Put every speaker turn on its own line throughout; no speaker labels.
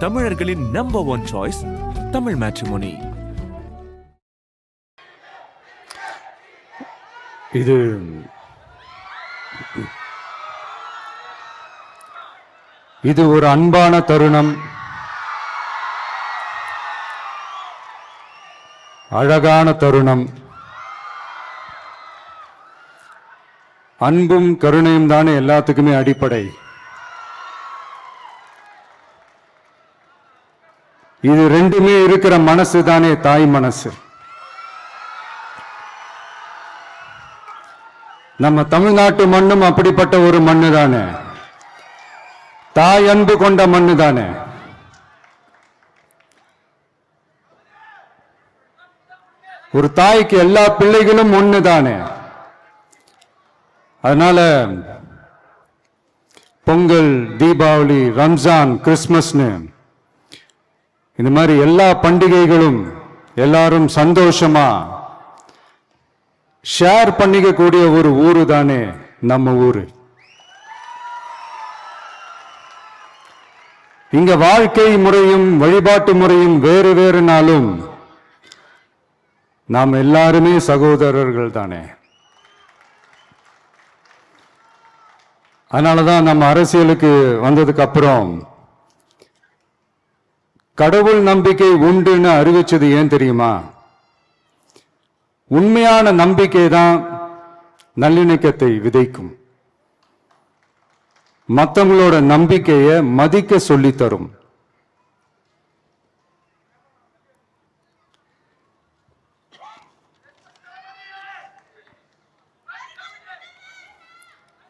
தமிழர்களின் number one choice Tamil matrimony.
இது ஒரு அன்பான தருணம், அழகான தருணம். அன்பும் கருணையும் தானே எல்லாத்துக்குமே அடிப்படை. இது ரெண்டுமே இருக்கிற மனசு தானே தாய் மனசு. நம்ம தமிழ்நாட்டு மண்ணும் அப்படிப்பட்ட ஒரு மண்ணு தானே, தாய் அன்பு கொண்ட மண்ணு தானே. ஒரு தாய்க்கு எல்லா பிள்ளைகளும் ஒண்ணு தானே. அதனால பொங்கல், தீபாவளி, ரம்ஜான், கிறிஸ்துமஸ்னு இந்த மாதிரி எல்லா பண்டிகைகளும் எல்லாரும் சந்தோஷமா ஷேர் பண்ணிக்க கூடிய ஒரு ஊரு தானே நம்ம ஊரு. இங்க வாழ்க்கை முறையும் வழிபாட்டு முறையும் வேறு வேறுனாலும் நாம் எல்லாருமே சகோதரர்கள் தானே. அதனாலதான் நம்ம அரசியலுக்கு வந்ததுக்கு அப்புறம் கடவுள் நம்பிக்கை உண்டுன்னு அறிவிச்சது ஏன் தெரியுமா? உண்மையான நம்பிக்கை தான் நல்லிணக்கத்தை விதைக்கும், மற்றவங்களோட நம்பிக்கையை மதிக்க சொல்லி தரும்.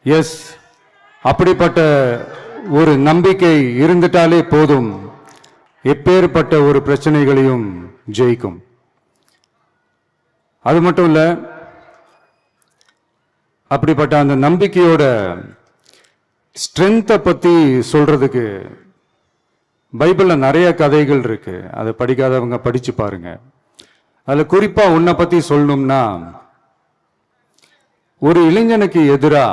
எஸ், அப்படிப்பட்ட ஒரு நம்பிக்கை இருந்துட்டாலே போதும், எப்பேற்பட்ட ஒரு பிரச்சனைகளையும் ஜெயிக்கும். அது மட்டும் இல்ல, அப்படிப்பட்ட அந்த நம்பிக்கையோட ஸ்ட்ரென்த்தை பத்தி சொல்றதுக்கு பைபிள்ல நிறைய கதைகள் இருக்கு. அதை படிக்காதவங்க படிச்சு பாருங்க. அதுல குறிப்பா உன்னை பத்தி சொல்லணும்னா, ஒரு இளைஞனுக்கு எதிரா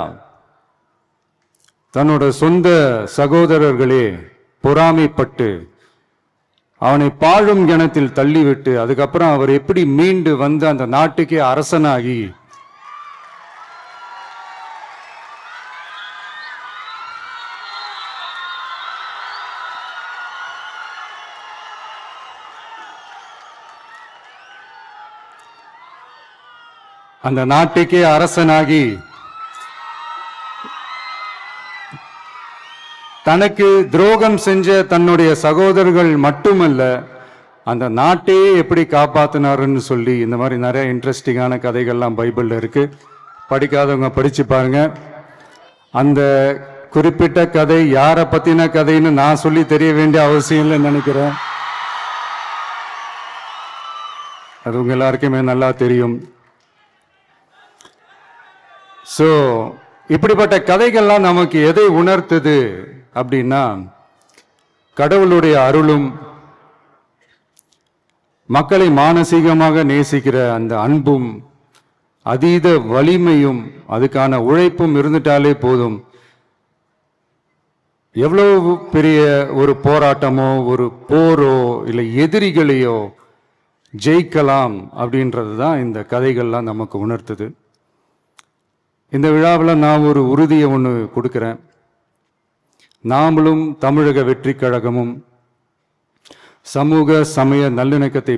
தன்னோட சொந்த சகோதரர்களே பொறாமைப்பட்டு அவனை பாழும் கிணத்தில் தள்ளிவிட்டு அதுக்கப்புறம் அவர் எப்படி மீண்டு வந்து அந்த நாட்டுக்கே அரசனாகி அந்த நாட்டுக்கே அரசனாகி தனக்கு துரோகம் செஞ்ச தன்னுடைய சகோதரர்கள் மட்டுமல்ல, அந்த நாட்டையே எப்படி காப்பாத்தினாருன்னு சொல்லி இந்த மாதிரி நிறைய இன்ட்ரெஸ்டிங்கான கதைகள்லாம் பைபிள்ல இருக்கு. படிக்காதவங்க படிச்சு பாருங்க. அந்த குறிப்பிட்ட கதை யாரை பத்தின கதைன்னு நான் சொல்லி தெரிய வேண்டிய அவசியம் இல்லைன்னு நினைக்கிறேன். அது உங்க எல்லாருக்குமே நல்லா தெரியும். சோ இப்படிப்பட்ட கதைகள்லாம் நமக்கு எதை உணர்த்துது அப்படின்னா, கடவுளுடைய அருளும் மக்களை மானசீகமாக நேசிக்கிற அந்த அன்பும் அதீத வலிமையும் அதுக்கான உழைப்பும் இருந்துட்டாலே போதும், எவ்வளவு பெரிய ஒரு போராட்டமோ ஒரு போரோ இல்லை எதிரிகளையோ ஜெயிக்கலாம் அப்படின்றது தான் இந்த கதைகள்லாம் நமக்கு உணர்த்துது. இந்த விழாவில் நான் ஒரு உறுதியை ஒன்று கொடுக்கிறேன். நாமளும் தமிழக வெற்றி கழகமும் சமூக சமய நல்லிணக்கத்தை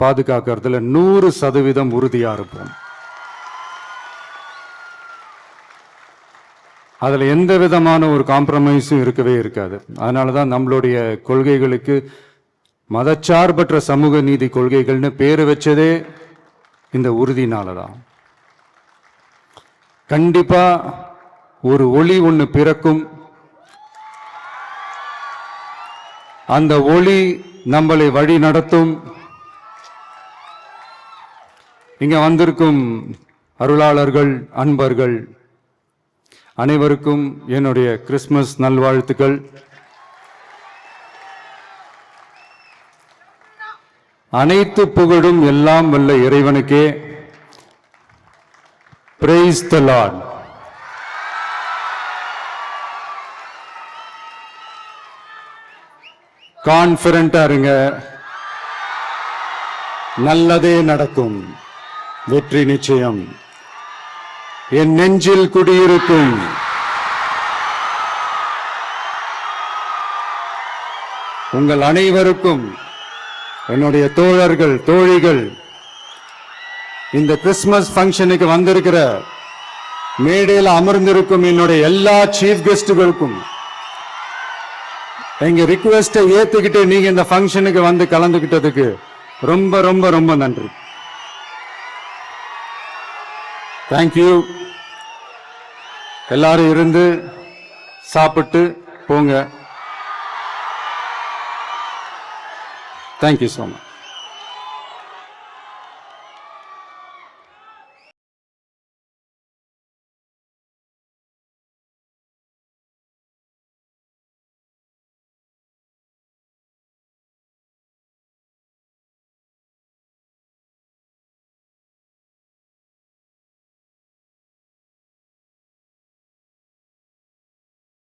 பாதுகாக்கிறதுல 100% உறுதியா இருப்போம். அதுல எந்த விதமான ஒரு காம்ப்ரமைஸும் இருக்கவே இருக்காது. அதனாலதான் நம்மளுடைய கொள்கைகளுக்கு மதச்சார்பற்ற சமூக நீதி கொள்கைகள்னு பேரு வச்சதே இந்த உறுதினாலதான். கண்டிப்பா ஒரு ஒளி ஒன்று பிறக்கும். அந்த ஒளி நம்மளை வழி நடத்தும். இங்க வந்திருக்கும் அருளாளர்கள், அன்பர்கள் அனைவருக்கும் என்னுடைய கிறிஸ்துமஸ் நல்வாழ்த்துக்கள். அனைத்து புகழும் எல்லாம் வல்ல இறைவனுக்கே. Praise the Lord. கான்பிடண்டா இருங்க, நல்லதே நடக்கும், வெற்றி நிச்சயம். என் நெஞ்சில் குடியிருக்கும் உங்கள் அனைவருக்கும், என்னுடைய தோழர்கள் தோழிகள், இந்த கிறிஸ்துமஸ் ஃபங்க்ஷனுக்கு வந்திருக்கிற மேடையில் அமர்ந்திருக்கும் என்னுடைய எல்லா சீஃப் கெஸ்டுகளுக்கும் எங்க ரிக்வெஸ்டை ஏத்துக்கிட்டு நீங்க இந்த ஃபங்க்ஷனுக்கு வந்து கலந்துகிட்டதுக்கு ரொம்ப ரொம்ப ரொம்ப நன்றி. தேங்க்யூ. எல்லாரும் இருந்து சாப்பிட்டு போங்க. Thank you so much.